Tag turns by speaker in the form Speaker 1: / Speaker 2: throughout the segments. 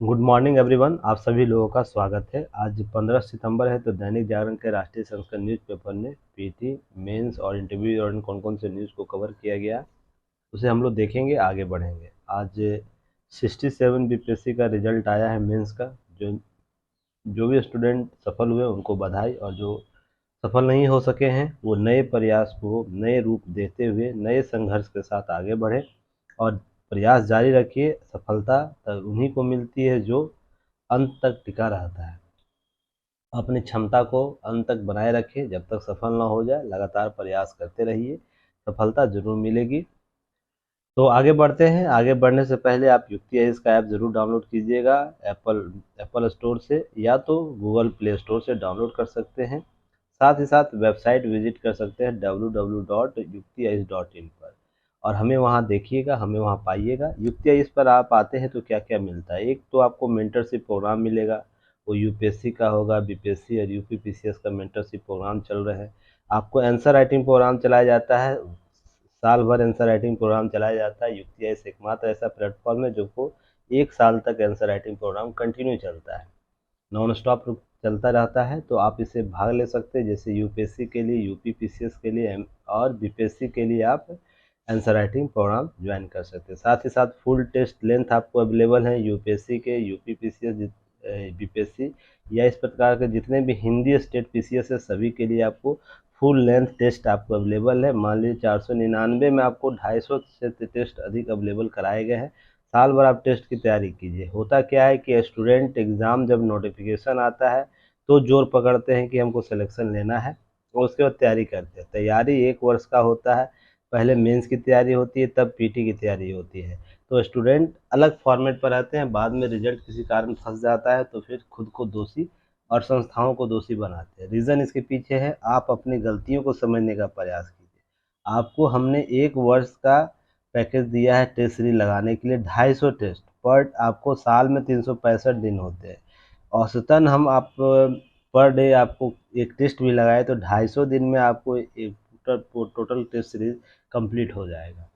Speaker 1: Good morning everyone. आप सभी लोगों का स्वागत है। आज 15 सितंबर है तो दैनिक जागरण के राष्ट्रीय संस्करण न्यूज़पेपर ने पीटी मेंस और इंटरव्यू और कौन कौन से न्यूज़ को कवर किया गया उसे हम लोग देखेंगे, आगे बढ़ेंगे। आज 67 बीपीएससी का रिजल्ट आया है मेंस का। जो जो भी स्टूडेंट सफल हुए उनको बधाई, और जो सफल नहीं हो सके हैं वो नए प्रयास को नए रूप देते हुए नए संघर्ष के साथ आगे बढ़े और प्रयास जारी रखिए। सफलता तब उन्हीं को मिलती है जो अंत तक टिका रहता है। अपनी क्षमता को अंत तक बनाए रखिए, जब तक सफल ना हो जाए लगातार प्रयास करते रहिए, सफलता जरूर मिलेगी। तो आगे बढ़ते हैं। आगे बढ़ने से पहले आप युक्ति एज का ऐप जरूर डाउनलोड कीजिएगा। एप्पल एप्पल स्टोर से या तो गूगल प्ले स्टोर से डाउनलोड कर सकते हैं। साथ ही साथ वेबसाइट विजिट कर सकते हैं www.yuktiais.in पर, और हमें वहाँ देखिएगा, हमें वहाँ पाइएगा। युक्ति एज पर आप आते हैं तो क्या क्या मिलता है। एक तो आपको मेंटरशिप प्रोग्राम मिलेगा, वो यूपीएससी का होगा, बीपीएससी और यूपी पीसीएस का मेंटरशिप प्रोग्राम चल रहे हैं। आपको आंसर राइटिंग प्रोग्राम चलाया जाता है, साल भर आंसर राइटिंग प्रोग्राम चलाया जाता है। युक्ति ऐसे एकमात्र ऐसा प्लेटफॉर्म है जो को 1 साल तक आंसर राइटिंग प्रोग्राम कंटिन्यू चलता है, नॉन स्टॉप चलता रहता है। तो आप इसे भाग ले सकते हैं। जैसे यूपीएससी के लिए, यूपी पीसीएस के लिए और बीपीएससी के लिए आप आंसर राइटिंग प्रोग्राम ज्वाइन कर सकते हैं। साथ ही साथ फुल टेस्ट लेंथ आपको अवेलेबल है यूपीएससी के, यूपी पीसीएस, बीपीएससी या इस प्रकार के जितने भी हिंदी स्टेट पीसीएस है सभी के लिए आपको फुल लेंथ टेस्ट आपको अवेलेबल है। मान लीजिए 499 में आपको 250 से टेस्ट अधिक अवेलेबल कराए गए हैं। साल भर आप टेस्ट की तैयारी कीजिए। होता क्या है कि स्टूडेंट एग्ज़ाम जब नोटिफिकेशन आता है तो जोर पकड़ते हैं कि हमको सिलेक्शन लेना है, और उसके बाद तैयारी करते हैं। तैयारी 1 वर्ष का होता है। पहले मेंस की तैयारी होती है, तब पीटी की तैयारी होती है। तो स्टूडेंट अलग फॉर्मेट पर रहते हैं, बाद में रिजल्ट किसी कारण फंस जाता है तो फिर खुद को दोषी और संस्थाओं को दोषी बनाते हैं। रीज़न इसके पीछे है, आप अपनी गलतियों को समझने का प्रयास कीजिए। आपको हमने 1 वर्ष का पैकेज दिया है टेस्ट सीरीज लगाने के लिए, 250 टेस्ट पर। आपको साल में 365 दिन होते हैं। औसतन हम आप पर डे आपको एक टेस्ट भी लगाए तो 250 दिन में आपको एक टोटल टेस्ट सीरीज कंप्लीट हो जाएगा।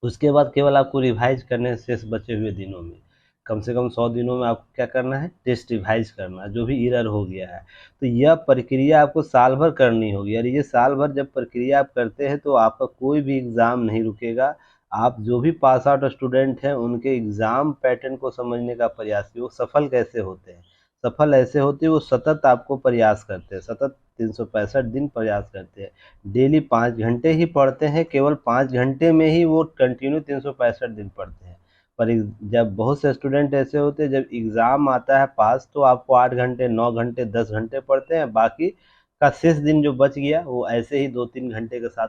Speaker 1: उसके बाद केवल आपको रिवाइज करने हैं शेष बचे हुए दिनों में। कम से कम 100 दिनों में आपको क्या करना है, टेस्ट रिवाइज करना है जो भी एरर हो गया है। तो यह प्रक्रिया आपको साल भर करनी होगी, और ये साल भर जब प्रक्रिया आप करते हैं तो आपका कोई भी एग्ज़ाम नहीं रुकेगा। आप जो भी पास आउट स्टूडेंट हैं उनके एग्ज़ाम पैटर्न को समझने का प्रयास कीजिए। वो सफल कैसे होते हैं, सफल ऐसे होते हैं वो सतत आपको प्रयास करते हैं, सतत 365 दिन प्रयास करते हैं। डेली 5 घंटे ही पढ़ते हैं, केवल 5 घंटे में ही वो कंटिन्यू 365 दिन पढ़ते हैं। पर जब बहुत से स्टूडेंट ऐसे होते हैं, जब एग्ज़ाम आता है पास तो आपको 8 घंटे, 9 घंटे, 10 घंटे पढ़ते हैं, बाकी का शेष दिन जो बच गया वो ऐसे ही 2-3 घंटे के साथ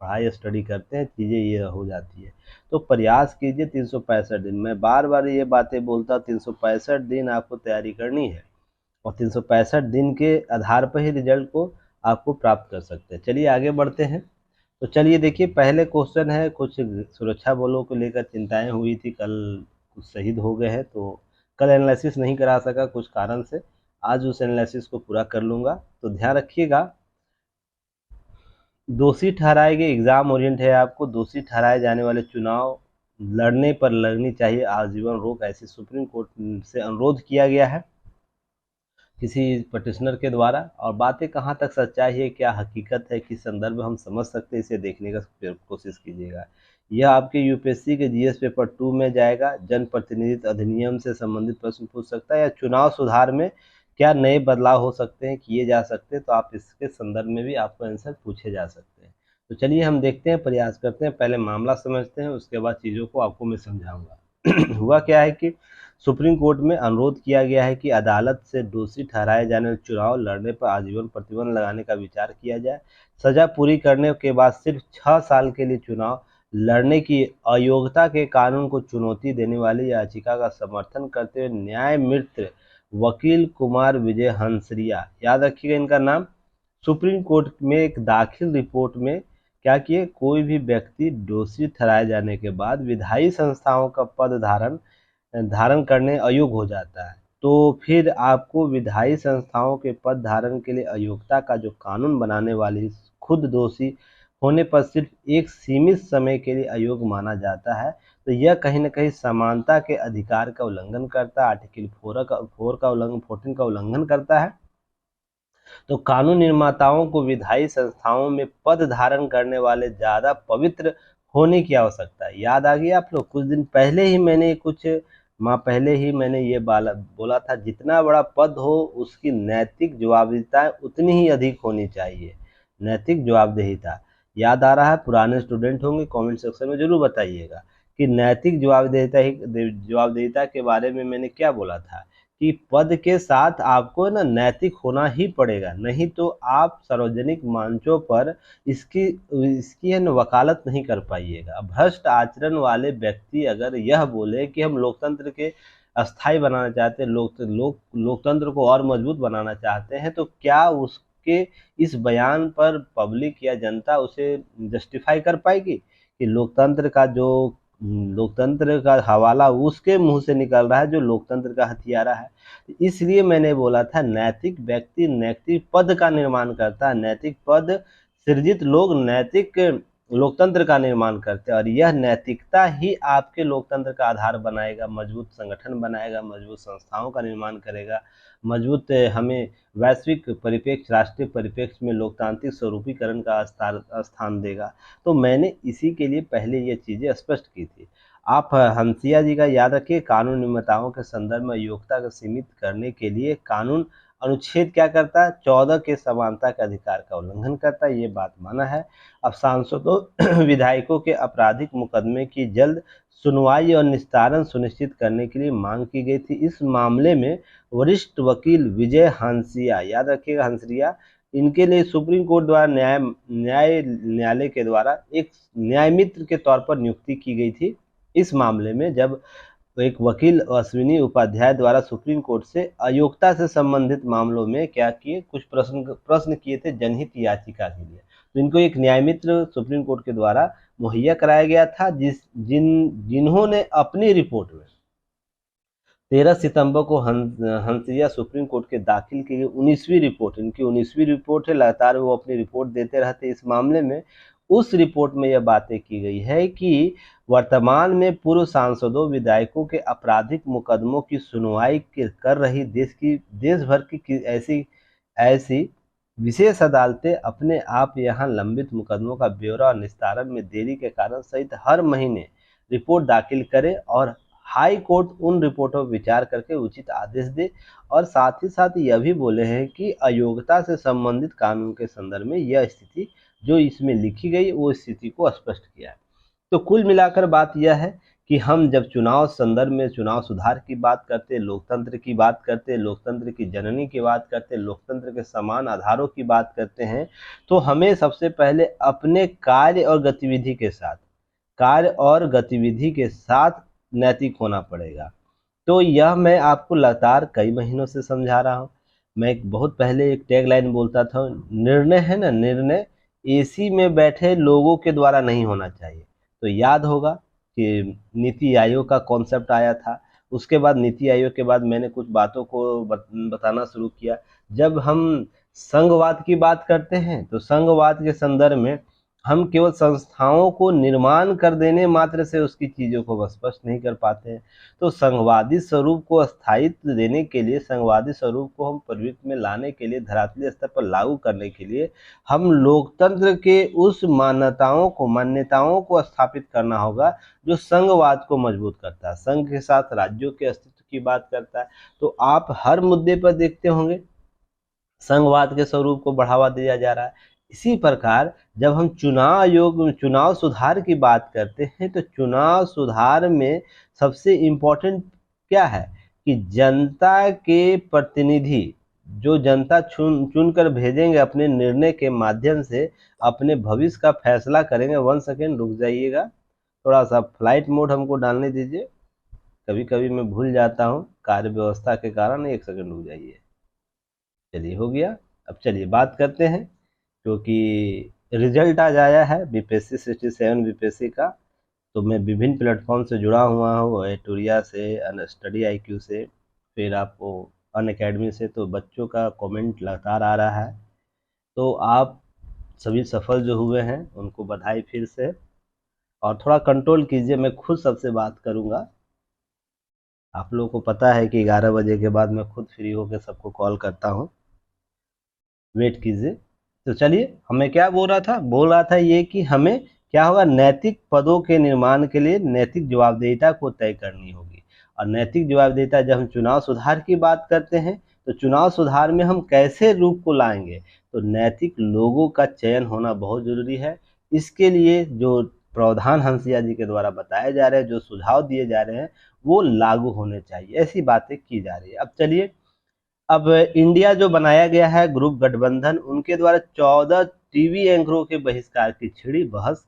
Speaker 1: पढ़ाई स्टडी करते हैं, चीज़ें ये हो जाती है। तो प्रयास कीजिए 365 दिन। मैं बार बार ये बातें बोलता हूँ, 365 दिन आपको तैयारी करनी है, और 365 दिन के आधार पर ही रिजल्ट को आपको प्राप्त कर सकते हैं। चलिए आगे बढ़ते हैं। तो चलिए देखिए, पहले क्वेश्चन है, कुछ सुरक्षा बलों को लेकर चिंताएं हुई थी, कल कुछ शहीद हो गए हैं तो कल एनालिसिस नहीं करा सका कुछ कारण से। आज उस एनालिसिस को पूरा कर लूँगा। तो ध्यान रखिएगा, दोषी ठहराए गए, एग्जाम ओरिएंट है आपको, दोषी ठहराए जाने वाले चुनाव लड़ने पर लगनी चाहिए आजीवन रोक, ऐसे सुप्रीम कोर्ट से अनुरोध किया गया है किसी पटिशनर के द्वारा। और बातें कहाँ तक सच्चाई है, क्या हकीकत है, किस संदर्भ में हम समझ सकते हैं, इसे देखने का कोशिश कीजिएगा। यह आपके यूपीएससी के जीएस पेपर 2 में जाएगा। जनप्रतिनिधित्व अधिनियम से संबंधित प्रश्न पूछ सकता है, या चुनाव सुधार में क्या नए बदलाव हो सकते हैं, किए जा सकते हैं, तो आप इसके संदर्भ में भी आपको आंसर पूछे जा सकते हैं। तो चलिए हम देखते हैं, प्रयास करते हैं, पहले मामला समझते हैं, उसके बाद चीज़ों को आपको मैं समझाऊंगा। हुआ क्या है कि सुप्रीम कोर्ट में अनुरोध किया गया है कि अदालत से दोषी ठहराए जाने वाले चुनाव लड़ने पर आजीवन प्रतिबंध लगाने का विचार किया जाए। सजा पूरी करने के बाद सिर्फ 6 साल के लिए चुनाव लड़ने की अयोग्यता के कानून को चुनौती देने वाली याचिका का समर्थन करते हुए न्यायमित्र वकील कुमार विजय हंसरिया, याद रखिएगा इनका नाम, सुप्रीम कोर्ट में एक दाखिल रिपोर्ट में क्या किए, कोई भी व्यक्ति दोषी ठहराए जाने के बाद विधायी संस्थाओं का पद धारण धारण करने अयोग्य हो जाता है, तो फिर आपको विधायी संस्थाओं के पद धारण के लिए अयोग्यता का जो कानून बनाने वाली खुद दोषी होने पर सिर्फ एक सीमित समय के लिए अयोग्य माना जाता है। तो यह कहीं न कहीं समानता के अधिकार का उल्लंघन करता है, आर्टिकल 14 का उल्लंघन करता है। तो कानून निर्माताओं को विधायी संस्थाओं में पद धारण करने वाले ज़्यादा पवित्र होने की आवश्यकता है। याद आ गया आप लोग, कुछ दिन पहले ही मैंने कुछ माह पहले ही मैंने ये बोला था, जितना बड़ा पद हो उसकी नैतिक जवाबदेहिता उतनी ही अधिक होनी चाहिए। नैतिक जवाबदेहिता याद आ रहा है? पुराने स्टूडेंट होंगे, कमेंट सेक्शन में जरूर बताइएगा कि नैतिक जवाबदेहिता के बारे में मैंने क्या बोला था कि पद के साथ आपको ना नैतिक होना ही पड़ेगा, नहीं तो आप सार्वजनिक मंचों पर इसकी इसकी है न वकालत नहीं कर पाइएगा। भ्रष्ट आचरण वाले व्यक्ति अगर यह बोले कि हम लोकतंत्र के अस्थायी बनाना चाहते हैं, लोकतंत्र को और मजबूत बनाना चाहते हैं, तो क्या उसके इस बयान पर पब्लिक या जनता उसे जस्टिफाई कर पाएगी कि लोकतंत्र का हवाला उसके मुंह से निकल रहा है जो लोकतंत्र का हथियारा है। इसलिए मैंने बोला था, नैतिक व्यक्ति नैतिक पद का निर्माण करता है, नैतिक पद सृजित लोग नैतिक लोकतंत्र का निर्माण करते हैं, और यह नैतिकता ही आपके लोकतंत्र का आधार बनाएगा, मजबूत संगठन बनाएगा, मजबूत संस्थाओं का निर्माण करेगा, मजबूत हमें वैश्विक परिप्रेक्ष्य, राष्ट्रीय परिप्रेक्ष्य में लोकतांत्रिक स्वरूपीकरण का स्थान देगा। तो मैंने इसी के लिए पहले ये चीज़ें स्पष्ट की थी। आप हंसिया जी का याद रखिए, कानून निर्माताओं के संदर्भ में योग्यता को सीमित करने के लिए कानून अनुच्छेद क्या करता है? 14 के समानता के अधिकार का उल्लंघन करता है, ये बात माना है। अब सांसदों विधायकों के आपराधिक मुकदमे की जल्द सुनवाई और निस्तारण सुनिश्चित करने के लिए मांग की गई थी। इस मामले में वरिष्ठ वकील विजय हंसिया, याद रखिएगा हंसिया, इनके लिए सुप्रीम कोर्ट द्वारा न्यायालय के द्वारा एक न्यायमित्र के तौर पर नियुक्ति की गई थी। इस मामले में जब एक वकील अश्विनी उपाध्याय द्वारा सुप्रीम कोर्ट से अयोग्यता से संबंधित मामलों में क्या किए, कुछ प्रश्न किए थे जनहित याचिका के लिए, तो इनको एक न्यायमित्र सुप्रीम कोर्ट के द्वारा मुहैया कराया गया था, जिन्होंने अपनी रिपोर्ट में 13 सितंबर को हंसिया सुप्रीम कोर्ट के दाखिल की गई 19वीं रिपोर्ट, इनकी 19वीं रिपोर्ट है, लगातार वो अपनी रिपोर्ट देते रहते इस मामले में। उस रिपोर्ट में यह बातें की गई है कि वर्तमान में पूर्व सांसदों विधायकों के आपराधिक मुकदमों की सुनवाई कर रही देश भर की ऐसी ऐसी विशेष अदालतें अपने आप यहाँ लंबित मुकदमों का ब्यौरा और निस्तारण में देरी के कारण सहित हर महीने रिपोर्ट दाखिल करे, और हाई कोर्ट उन रिपोर्टों पर विचार करके उचित आदेश दे। और साथ ही साथ यह भी बोले हैं कि अयोग्यता से संबंधित कानून के संदर्भ में यह स्थिति जो इसमें लिखी गई वो स्थिति को स्पष्ट किया है। तो कुल मिलाकर बात यह है कि हम जब चुनाव संदर्भ में चुनाव सुधार की बात करते, लोकतंत्र की बात करते, लोकतंत्र की जननी की बात करते, लोकतंत्र के समान आधारों की बात करते हैं, तो हमें सबसे पहले अपने कार्य और गतिविधि के साथ नैतिक होना पड़ेगा। तो यह मैं आपको लगातार कई महीनों से समझा रहा हूँ। मैं बहुत पहले एक टैगलाइन बोलता था, निर्णय है ना, निर्णय एसी में बैठे लोगों के द्वारा नहीं होना चाहिए। तो याद होगा कि नीति आयोग का कॉन्सेप्ट आया था, उसके बाद नीति आयोग के बाद मैंने कुछ बातों को बताना शुरू किया। जब हम संघवाद की बात करते हैं तो संघवाद के संदर्भ में हम केवल संस्थाओं को निर्माण कर देने मात्र से उसकी चीज़ों को स्पष्ट नहीं कर पाते हैं। तो संघवादी स्वरूप को स्थायित्व देने के लिए, संघवादी स्वरूप को हम प्रवृत्ति में लाने के लिए, धरातलीय स्तर पर लागू करने के लिए हम लोकतंत्र के उस मान्यताओं को स्थापित करना होगा जो संघवाद को मजबूत करता है, संघ के साथ राज्यों के अस्तित्व की बात करता है। तो आप हर मुद्दे पर देखते होंगे संघवाद के स्वरूप को बढ़ावा दिया जा रहा है। इसी प्रकार जब हम चुनाव सुधार की बात करते हैं तो चुनाव सुधार में सबसे इम्पोर्टेंट क्या है कि जनता के प्रतिनिधि जो जनता चुन कर भेजेंगे, अपने निर्णय के माध्यम से अपने भविष्य का फैसला करेंगे। 1 सेकेंड रुक जाइएगा, थोड़ा सा फ्लाइट मोड हमको डालने दीजिए, कभी कभी मैं भूल जाता हूँ कार्य व्यवस्था के कारण। 1 सेकेंड रुक जाइए। चलिए हो गया। अब चलिए बात करते हैं, क्योंकि रिजल्ट आज आया है बीपीएससी 67 बीपीएससी का। तो मैं विभिन्न प्लेटफॉर्म से जुड़ा हुआ हूँ, एटूरिया से, स्टडी IQ से, फिर आपको अनअकैडमी से। तो बच्चों का कमेंट लगातार आ रहा है, तो आप सभी सफल जो हुए हैं उनको बधाई फिर से। और थोड़ा कंट्रोल कीजिए, मैं खुद सबसे बात करूंगा। आप लोगों को पता है कि 11 बजे के बाद मैं खुद फ्री होकर सबको कॉल करता हूँ। वेट कीजिए। तो चलिए, हमें क्या बोल रहा था ये कि हमें क्या होगा, नैतिक पदों के निर्माण के लिए नैतिक जवाबदेहिता को तय करनी होगी। और नैतिक जवाबदेहिता, जब हम चुनाव सुधार की बात करते हैं तो चुनाव सुधार में हम कैसे रूप को लाएंगे, तो नैतिक लोगों का चयन होना बहुत जरूरी है। इसके लिए जो प्रावधान हंसिया जी के द्वारा बताए जा रहे हैं, जो सुझाव दिए जा रहे हैं, वो लागू होने चाहिए, ऐसी बातें की जा रही है। अब चलिए, अब इंडिया जो बनाया गया है ग्रुप गठबंधन, उनके द्वारा 14 टीवी एंकरों के बहिष्कार की छिड़ी बहस,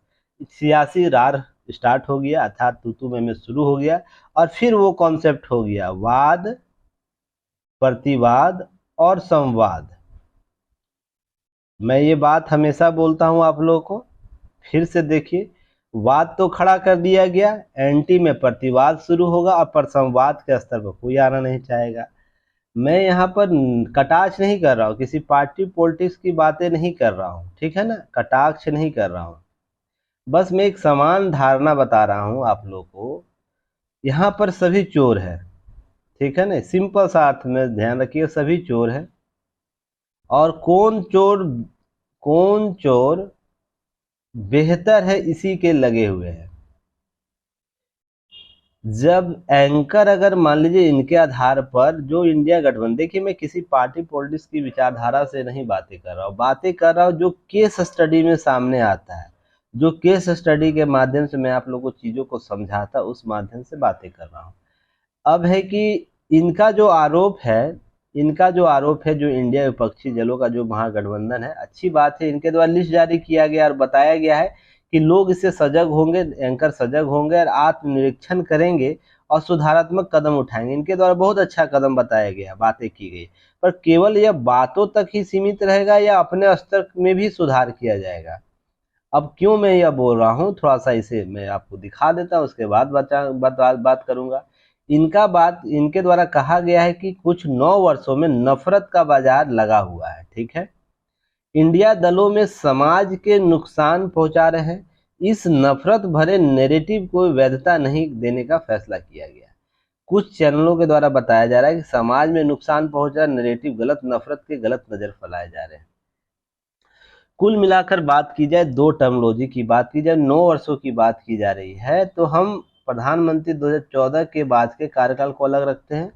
Speaker 1: सियासी रार स्टार्ट हो गया, अर्थात तू मैं शुरू हो गया। और फिर वो कॉन्सेप्ट हो गया वाद, प्रतिवाद और संवाद। मैं ये बात हमेशा बोलता हूं आप लोगों को, फिर से देखिए, वाद तो खड़ा कर दिया गया, एंटी में प्रतिवाद शुरू होगा और पर संवाद के स्तर पर कोई आना नहीं चाहेगा। मैं यहाँ पर कटाक्ष नहीं कर रहा हूँ, किसी पार्टी पॉलिटिक्स की बातें नहीं कर रहा हूँ, ठीक है ना, कटाक्ष नहीं कर रहा हूँ। बस मैं एक समान धारणा बता रहा हूँ आप लोग को। यहाँ पर सभी चोर है, ठीक है ना, सिंपल सा अर्थ में ध्यान रखिए, सभी चोर है। और कौन चोर बेहतर है इसी के लगे हुए हैं। जब एंकर, अगर मान लीजिए इनके आधार पर जो इंडिया गठबंधन, देखिए मैं किसी पार्टी पॉलिटिक्स की विचारधारा से नहीं बातें कर रहा हूँ, बातें कर रहा हूँ जो केस स्टडी में सामने आता है, जो केस स्टडी के माध्यम से मैं आप लोगों को चीज़ों को समझाता, उस माध्यम से बातें कर रहा हूँ। अब है कि इनका जो आरोप है, जो इंडिया विपक्षी दलों का जो महागठबंधन है, अच्छी बात है, इनके द्वारा लिस्ट जारी किया गया और बताया गया है कि लोग इससे सजग होंगे, एंकर सजग होंगे और आत्मनिरीक्षण करेंगे और सुधारात्मक कदम उठाएंगे। इनके द्वारा बहुत अच्छा कदम बताया गया, बातें की गई, पर केवल यह बातों तक ही सीमित रहेगा या अपने स्तर में भी सुधार किया जाएगा। अब क्यों मैं यह बोल रहा हूँ, थोड़ा सा इसे मैं आपको दिखा देता हूँ, उसके बाद बात करूंगा। इनके द्वारा कहा गया है कि कुछ 9 वर्षों में नफरत का बाजार लगा हुआ है, ठीक है। इंडिया दलों में समाज के नुकसान पहुंचा रहे हैं, इस नफरत भरे नैरेटिव को वैधता नहीं देने का फैसला किया गया। कुछ चैनलों के द्वारा बताया जा रहा है कि समाज में नुकसान पहुंचा नैरेटिव गलत, नफरत के गलत नजर फैलाए जा रहे हैं। कुल मिलाकर बात की जाए, दो टर्मोलॉजी की बात की जाए, 9 वर्षों की बात की जा रही है, तो हम प्रधानमंत्री 2014 के बाद के कार्यकाल को अलग रखते हैं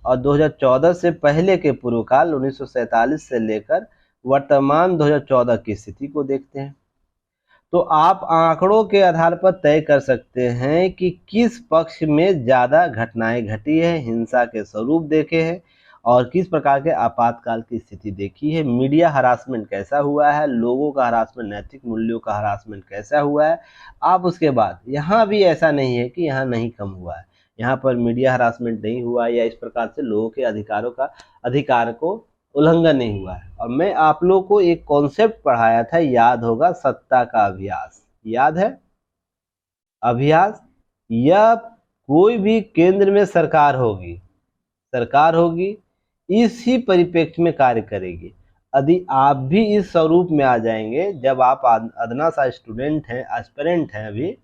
Speaker 1: और 2014 से पहले के पूर्वकाल 1947 से लेकर वर्तमान 2014 की स्थिति को देखते हैं। तो आप आंकड़ों के आधार पर तय कर सकते हैं कि किस पक्ष में ज़्यादा घटनाएं घटी है, हिंसा के स्वरूप देखे हैं और किस प्रकार के आपातकाल की स्थिति देखी है, मीडिया हरासमेंट कैसा हुआ है, लोगों का हरासमेंट, नैतिक मूल्यों का हरासमेंट कैसा हुआ है। आप उसके बाद यहाँ भी ऐसा नहीं है कि यहाँ नहीं कम हुआ है, यहाँ पर मीडिया हरासमेंट नहीं हुआ या इस प्रकार से लोगों के अधिकार को उल्लंघन नहीं हुआ है। और मैं आप लोग को एक कॉन्सेप्ट पढ़ाया था, याद होगा, सत्ता का अभ्यास, याद है, अभ्यास। या कोई भी केंद्र में सरकार होगी इसी परिप्रेक्ष्य में कार्य करेगी। यदि आप भी इस स्वरूप में आ जाएंगे, जब आप अदना सा स्टूडेंट हैं, एस्पिरेंट हैं अभी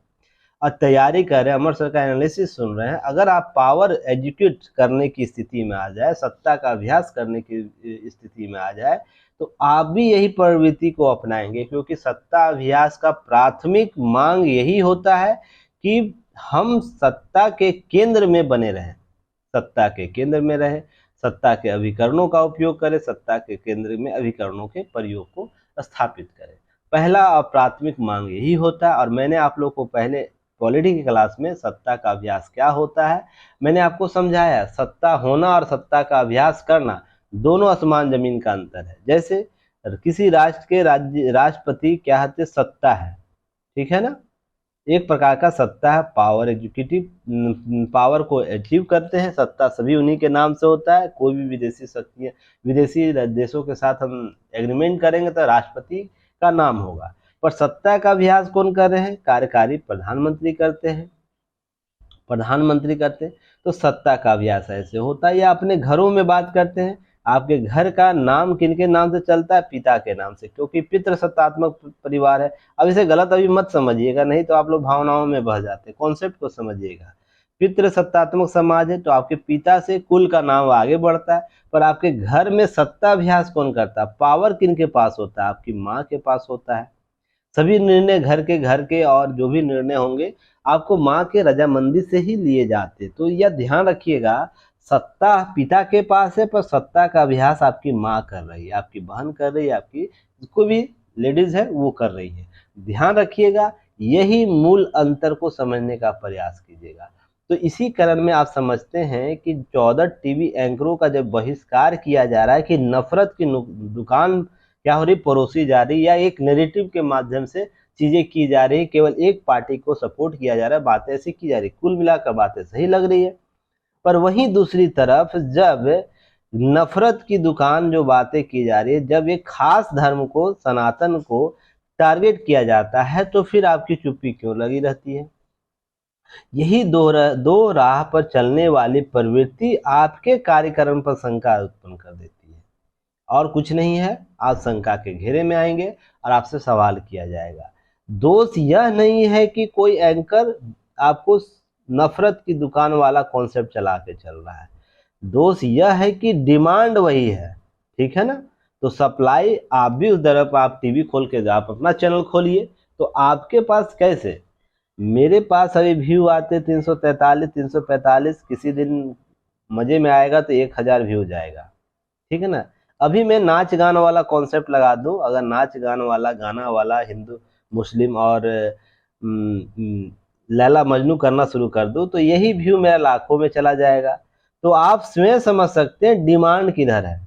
Speaker 1: और तैयारी कर रहे हैं, अमर सर का एनालिसिस सुन रहे हैं, अगर आप पावर एजुकेट करने की स्थिति में आ जाए, सत्ता का अभ्यास करने की स्थिति में आ जाए, तो आप भी यही प्रवृत्ति को अपनाएंगे, क्योंकि सत्ता अभ्यास का प्राथमिक मांग यही होता है कि हम सत्ता के केंद्र में बने रहें, सत्ता के केंद्र में रहें, सत्ता के अभिकरणों का उपयोग करें, सत्ता के केंद्र में अभिकरणों के प्रयोग को स्थापित करें। पहला और प्राथमिक मांग यही होता है। और मैंने आप लोग को पहले पॉलिटी की क्लास में सत्ता का अभ्यास क्या होता है मैंने आपको समझाया। सत्ता होना और सत्ता का अभ्यास करना दोनों आसमान जमीन का अंतर है। जैसे किसी राष्ट्र के राष्ट्रपति क्या होते, सत्ता है, ठीक है ना, एक प्रकार का सत्ता है, पावर, एग्जीक्यूटिव पावर को अचीव करते हैं, सत्ता सभी उन्हीं के नाम से होता है। कोई भी विदेशी शक्तियाँ, विदेशी देशों के साथ हम एग्रीमेंट करेंगे तो राष्ट्रपति का नाम होगा। पर सत्ता का अभ्यास कौन कर रहे हैं, कार्यकारी प्रधानमंत्री करते हैं, तो सत्ता का अभ्यास ऐसे होता है। या अपने घरों में बात करते हैं, आपके घर का नाम किनके नाम से चलता है? पिता के नाम से, क्योंकि पितृसत्तात्मक परिवार है। अब इसे गलत अभी मत समझिएगा, नहीं तो आप लोग भावनाओं में बह जाते हैं। कॉन्सेप्ट को समझिएगा। पितृसत्तात्मक समाज है तो आपके पिता से कुल का नाम आगे बढ़ता है, पर आपके घर में सत्ताभ्यास कौन करता है? पावर किनके पास होता है? आपकी माँ के पास होता है। सभी निर्णय घर के और जो भी निर्णय होंगे आपको माँ के रजामंदी से ही लिए जाते। तो यह ध्यान रखिएगा, सत्ता पिता के पास है पर सत्ता का अभ्यास आपकी माँ कर रही है, आपकी बहन कर रही है, आपकी कोई भी लेडीज है वो कर रही है। ध्यान रखिएगा, यही मूल अंतर को समझने का प्रयास कीजिएगा। तो इसी क्रम में आप समझते हैं कि 14 टीवी एंकरों का जब बहिष्कार किया जा रहा है कि नफरत की दुकान क्या हो रही, परोसी जा रही, या एक नैरेटिव के माध्यम से चीजें की जा रही, केवल एक पार्टी को सपोर्ट किया जा रहा है, बातें ऐसी की जा रही, कुल मिलाकर बातें सही लग रही है। पर वहीं दूसरी तरफ जब नफरत की दुकान जो बातें की जा रही है, जब एक खास धर्म को, सनातन को टारगेट किया जाता है, तो फिर आपकी चुप्पी क्यों लगी रहती है? यही दो राह पर चलने वाली प्रवृत्ति आपके कार्यक्रम पर शंका उत्पन्न कर देती है, और कुछ नहीं है। आप शंका के घेरे में आएंगे और आपसे सवाल किया जाएगा। दोष यह नहीं है कि कोई एंकर आपको नफरत की दुकान वाला कॉन्सेप्ट चला के चल रहा है, दोष यह है कि डिमांड वही है, ठीक है ना? तो सप्लाई आप भी उस तरफ, आप टीवी खोल के आप अपना चैनल खोलिए, तो आपके पास कैसे, मेरे पास अभी व्यू आते 343 345, किसी दिन मजे में आएगा तो 1000 व्यू जाएगा, ठीक है ना? अभी मैं नाच गाना वाला कॉन्सेप्ट लगा दूं, अगर नाच गाना वाला, गाना वाला हिंदू मुस्लिम और लैला मजनू करना शुरू कर दूं, तो यही व्यू मेरा लाखों में चला जाएगा। तो आप स्वयं समझ सकते हैं डिमांड किधर है।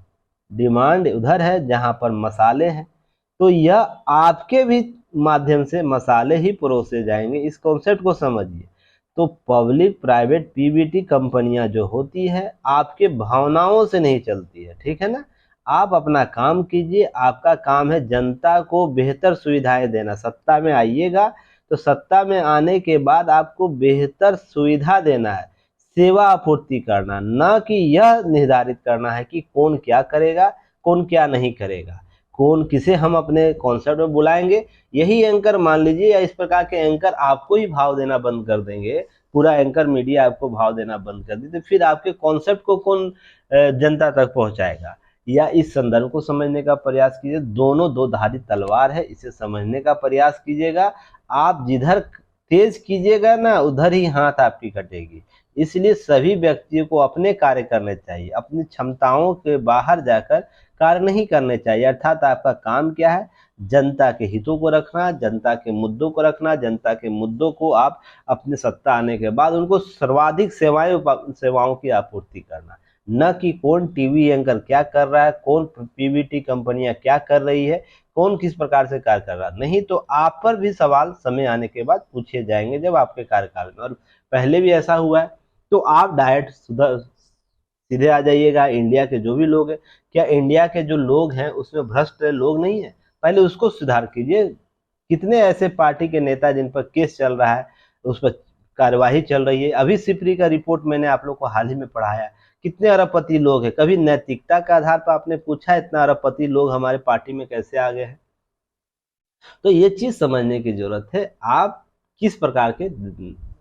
Speaker 1: डिमांड उधर है जहां पर मसाले हैं, तो यह आपके भी माध्यम से मसाले ही परोसे जाएंगे, इस कॉन्सेप्ट को समझिए। तो पब्लिक प्राइवेट पीबीटी कंपनियां जो होती है आपके भावनाओं से नहीं चलती है, ठीक है ना? आप अपना काम कीजिए, आपका काम है जनता को बेहतर सुविधाएं देना। सत्ता में आइएगा तो सत्ता में आने के बाद आपको बेहतर सुविधा देना है, सेवा आपूर्ति करना, न कि यह निर्धारित करना है कि कौन क्या करेगा, कौन क्या नहीं करेगा, कौन किसे हम अपने कॉन्सर्ट में बुलाएंगे। यही एंकर मान लीजिए, या इस प्रकार के एंकर आपको ही भाव देना बंद कर देंगे, पूरा एंकर मीडिया आपको भाव देना बंद कर दी, तो फिर आपके कॉन्सेप्ट को कौन जनता तक पहुंचाएगा? या इस संदर्भ को समझने का प्रयास कीजिए। दोनों दो धारी तलवार है, इसे समझने का प्रयास कीजिएगा। आप जिधर तेज कीजिएगा ना, उधर ही हाथ आपकी कटेगी। इसलिए सभी व्यक्तियों को अपने कार्य करने चाहिए, अपनी क्षमताओं के बाहर जाकर कार्य नहीं करने चाहिए। अर्थात आपका काम क्या है? जनता के हितों को रखना, जनता के मुद्दों को रखना, जनता के मुद्दों को आप अपने सत्ता आने के बाद उनको सर्वाधिक सेवाओं की आपूर्ति करना, न कि कौन टीवी एंकर क्या कर रहा है, कौन पीवीटी कंपनियां क्या कर रही है, कौन किस प्रकार से कार्य कर रहा है। नहीं तो आप पर भी सवाल समय आने के बाद पूछे जाएंगे जब आपके कार्यकाल में, और पहले भी ऐसा हुआ है। तो आप डायरेक्ट सुधर सीधे आ जाइएगा। इंडिया के जो भी लोग हैं, क्या इंडिया के जो लोग हैं उसमें भ्रष्ट लोग नहीं है? पहले उसको सुधार कीजिए। कितने ऐसे पार्टी के नेता जिन पर केस चल रहा है, उस पर कार्यवाही चल रही है। अभी सिपरी का रिपोर्ट मैंने आप लोग को हाल ही में पढ़ाया। कितने अरबपति लोग हैं, कभी नैतिकता के आधार पर आपने पूछा इतना अरबपति लोग हमारे पार्टी में कैसे आ गए हैं? तो ये चीज समझने की जरूरत है, आप किस प्रकार के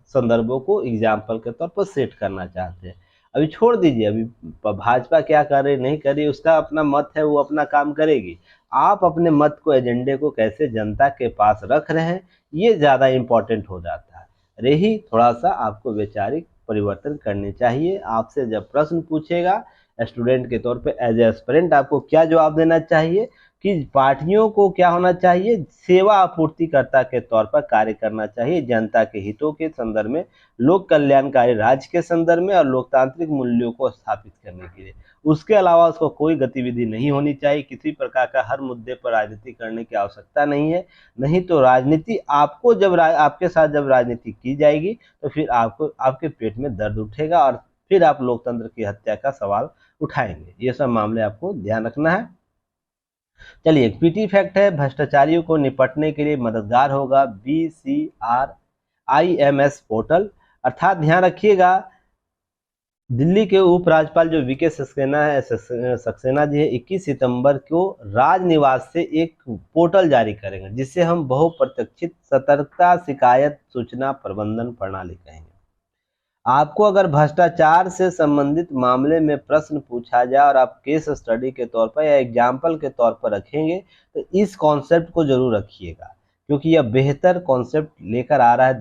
Speaker 1: संदर्भों को एग्जाम्पल के तौर पर सेट करना चाहते हैं। अभी छोड़ दीजिए, अभी भाजपा क्या कर रही नहीं कर रही उसका अपना मत है, वो अपना काम करेगी। आप अपने मत को, एजेंडे को कैसे जनता के पास रख रहे हैं, ये ज़्यादा इम्पोर्टेंट हो जाता है। रही थोड़ा सा आपको वैचारिक परिवर्तन करने चाहिए। आपसे जब प्रश्न पूछेगा स्टूडेंट के तौर पे, एज ए एस्पिरेंट आपको क्या जवाब देना चाहिए कि पार्टियों को क्या होना चाहिए? सेवा आपूर्तिकर्ता के तौर पर कार्य करना चाहिए, जनता के हितों के संदर्भ में, लोक कल्याणकारी राज्य के संदर्भ में और लोकतांत्रिक मूल्यों को स्थापित करने के लिए। उसके अलावा उसको कोई गतिविधि नहीं होनी चाहिए। किसी प्रकार का हर मुद्दे पर राजनीति करने की आवश्यकता नहीं है। नहीं तो राजनीति आपको जब आपके साथ जब राजनीति की जाएगी तो फिर आपको, आपके पेट में दर्द उठेगा और फिर आप लोकतंत्र की हत्या का सवाल उठाएंगे। ये सब मामले आपको ध्यान रखना है। चलिए, पीटी फैक्ट है, भ्रष्टाचारियों को निपटने के लिए मददगार होगा BCRIMS पोर्टल। अर्थात ध्यान रखिएगा, दिल्ली के उपराज्यपाल जो वीके सक्सेना जी है 21 सितंबर को राजनिवास से एक पोर्टल जारी करेंगे, जिसे हम बहुप्रतीक्षित सतर्कता शिकायत सूचना प्रबंधन प्रणाली कहेंगे। आपको अगर भ्रष्टाचार से संबंधित मामले में प्रश्न पूछा जाए और आप केस स्टडी के तौर पर या एग्जाम्पल के तौर पर रखेंगे, तो इस कॉन्सेप्ट को जरूर रखिएगा, क्योंकि यह बेहतर कॉन्सेप्ट लेकर आ रहा है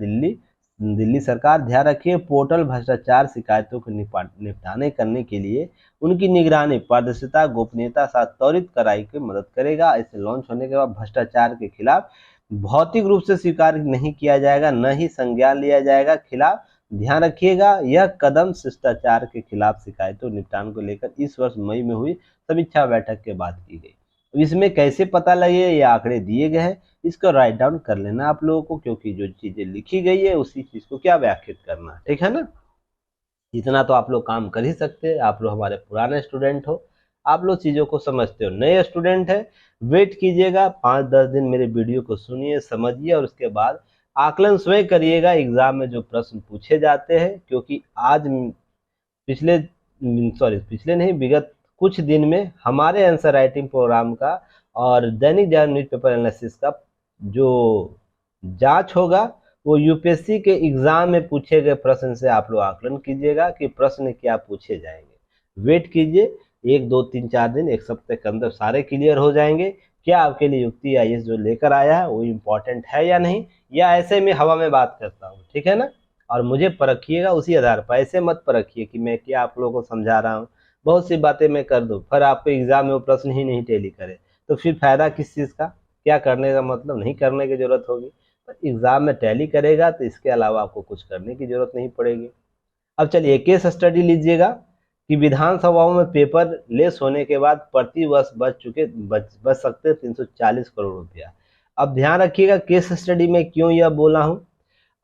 Speaker 1: दिल्ली सरकार। ध्यान रखिए, पोर्टल भ्रष्टाचार शिकायतों को निपटाने करने के लिए उनकी निगरानी, पारदर्शिता, गोपनीयता साथ त्वरित कार्रवाई की मदद करेगा। इसे लॉन्च होने के बाद भ्रष्टाचार के खिलाफ भौतिक रूप से स्वीकार नहीं किया जाएगा, न ही संज्ञान लिया जाएगा खिलाफ। ध्यान रखिएगा, यह कदम शिष्टाचार के खिलाफ शिकायतों निपटान को लेकर इस वर्ष मई में हुई समीक्षा बैठक के बाद की गई। इसमें कैसे पता लगे, ये आंकड़े दिए गए हैं, इसको राइट डाउन कर लेना आप लोगों को, क्योंकि जो चीजें लिखी गई है उसी चीज को क्या व्याख्यात करना, ठीक है ना। इतना तो आप लोग काम कर ही सकते हैं, आप लोग हमारे पुराने स्टूडेंट हो, आप लोग चीज़ों को समझते हो। नए स्टूडेंट है, वेट कीजिएगा, 5-10 दिन मेरे वीडियो को सुनिए, समझिए, और उसके बाद आकलन स्वयं करिएगा एग्जाम में जो प्रश्न पूछे जाते हैं। क्योंकि आज पिछले पिछले नहीं, विगत कुछ दिन में हमारे आंसर राइटिंग प्रोग्राम का और दैनिक जागरण न्यूज़पेपर एनालिसिस का जो जांच होगा, वो यूपीएससी के एग्जाम में पूछे गए प्रश्न से आप लोग आकलन कीजिएगा कि प्रश्न क्या पूछे जाएंगे। वेट कीजिए, 1-2-3-4 दिन, एक सप्ताह के अंदर सारे क्लियर हो जाएंगे। क्या आपके लिए युक्ति आईएएस जो लेकर आया है वो इम्पोर्टेंट है या नहीं, या ऐसे में हवा में बात करता हूँ, ठीक है ना। और मुझे परखिएगा उसी आधार पर, ऐसे मत परखिए कि मैं क्या आप लोगों को समझा रहा हूँ, बहुत सी बातें मैं कर दूँ फिर आपको एग्जाम में वो प्रश्न ही नहीं टैली करे, तो फिर फायदा किस चीज़ का, क्या करने का मतलब, नहीं करने की जरूरत होगी। एग्जाम में टैली करेगा तो इसके अलावा आपको कुछ करने की जरूरत नहीं पड़ेगी। अब चलिए केस स्टडी लीजिएगा कि विधानसभाओं में पेपर लेस होने के बाद प्रति वर्ष बच सकते 340 करोड़ रुपया। अब ध्यान रखिएगा, केस स्टडी में क्यों यह बोला हूं,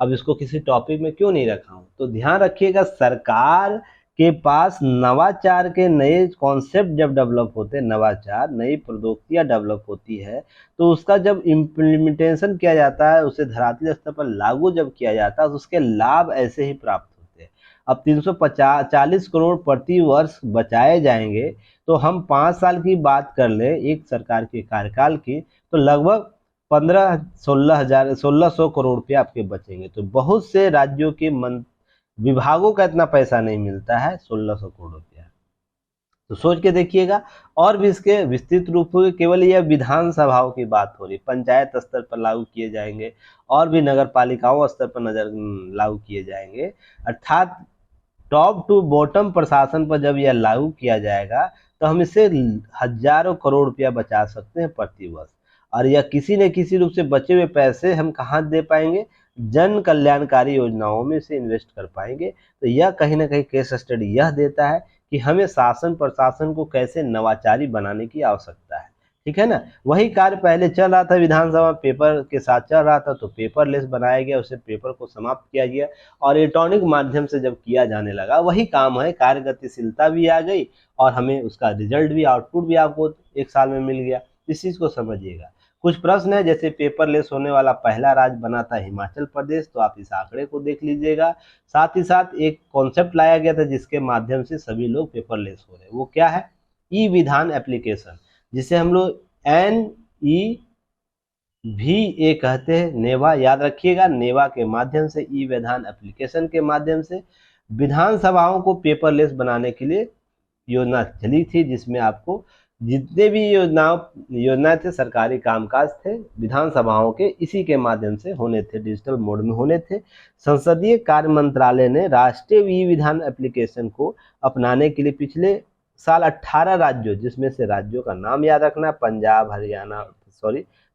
Speaker 1: अब इसको किसी टॉपिक में क्यों नहीं रखा हूं, तो ध्यान रखिएगा, सरकार के पास नवाचार के नए कॉन्सेप्ट जब डेवलप होते हैं, नवाचार नई प्रौद्योगिकियां डेवलप होती है, तो उसका जब इम्प्लीमेंटेशन किया जाता है, उसे धरातल स्तर पर लागू जब किया जाता है, तो उसके लाभ ऐसे ही प्राप्त होते हैं। अब 340 करोड़ प्रति वर्ष बचाए जाएंगे, तो हम 5 साल की बात कर ले एक सरकार के कार्यकाल की, तो लगभग 1600 करोड़ रुपया आपके बचेंगे। तो बहुत से राज्यों के विभागों का इतना पैसा नहीं मिलता है, 1600 करोड़ रुपया। तो सोच के देखिएगा। और भी इसके विस्तृत रूप में, केवल यह विधानसभाओं की बात हो रही, पंचायत स्तर पर लागू किए जाएंगे और भी नगर पालिकाओं स्तर पर लागू किए जाएंगे। अर्थात टॉप टू बॉटम प्रशासन पर जब यह लागू किया जाएगा, तो हम इससे हजारों करोड़ रुपया बचा सकते हैं प्रति वर्ष। और यह किसी न किसी रूप से बचे हुए पैसे हम कहाँ दे पाएंगे, जन कल्याणकारी योजनाओं में इसे इन्वेस्ट कर पाएंगे। तो यह कहीं ना कहीं केस स्टडी यह देता है कि हमें शासन प्रशासन को कैसे नवाचारी बनाने की आवश्यकता है, ठीक है ना। वही कार्य पहले चल रहा था विधानसभा पेपर के साथ चल रहा था, तो पेपरलेस बनाया गया, उसे पेपर को समाप्त किया गया और इलेक्ट्रॉनिक माध्यम से जब किया जाने लगा, वही काम है, कार्य गतिशीलता भी आ गई और हमें उसका रिजल्ट भी, आउटपुट भी आपको 1 साल में मिल गया। इस चीज को समझिएगा। कुछ प्रश्न है, जैसे पेपरलेस होने वाला पहला राज्य बना था हिमाचल प्रदेश, तो आप इस आंकड़े को देख लीजिएगा। साथ ही साथ एक कॉन्सेप्ट लाया गया था जिसके माध्यम से सभी लोग पेपरलेस हो रहे हैं, वो क्या है, ई विधान एप्लीकेशन, जिसे हम लोग NEVA कहते हैं, नेवा, याद रखिएगा, नेवा के माध्यम से, ई विधान एप्लीकेशन के माध्यम से विधानसभाओं को पेपरलेस बनाने के लिए योजना चली थी, जिसमें आपको जितने भी योजनाएं थे, सरकारी कामकाज थे विधानसभाओं के, इसी के माध्यम से होने थे, डिजिटल मोड में होने थे। संसदीय कार्य मंत्रालय ने राष्ट्रीय ई विधान एप्लीकेशन को अपनाने के लिए पिछले साल 18 राज्यों, जिसमें से राज्यों का नाम याद रखना,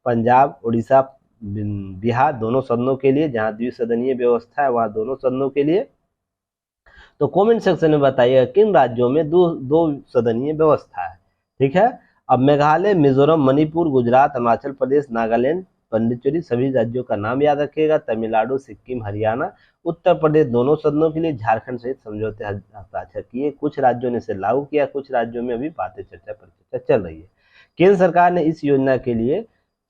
Speaker 1: पंजाब, उड़ीसा, बिहार, दोनों सदनों के लिए, जहां द्विसदनीय व्यवस्था है वहां दोनों सदनों के लिए। तो कमेंट सेक्शन में बताइएगा किन राज्यों में दो सदनीय व्यवस्था है, ठीक है। अब मेघालय, मिजोरम, मणिपुर, गुजरात, अरुणाचल प्रदेश, नागालैंड, पौंडीचेरी, सभी राज्यों का नाम याद रखिएगा। तमिलनाडु, सिक्किम, हरियाणा, उत्तर प्रदेश दोनों सदनों के लिए, झारखंड सहित समझौते हस्ताक्षर किए। कुछ राज्यों ने इसे लागू किया, कुछ राज्यों में अभी बातें चर्चा चल रही है। केंद्र सरकार ने इस योजना के लिए